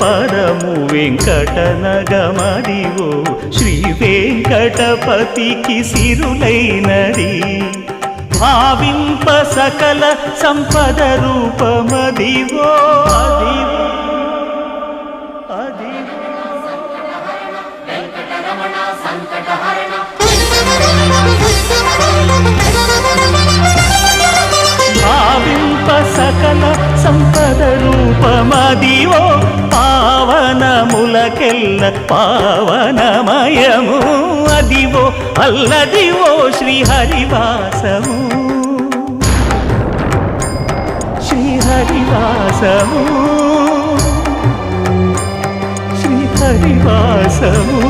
పదము వెంకటనగమదివో శ్రీ వెంకటపతికి సిరులైనది భావింప సకల సంపద రూపమదివో భావింప సకల సంపద రూపమదివో పావనములకెల్ల పావనమయము అదివో అల్లదివో శ్రీహరివాసము శ్రీహరివాసము శ్రీహరివాసము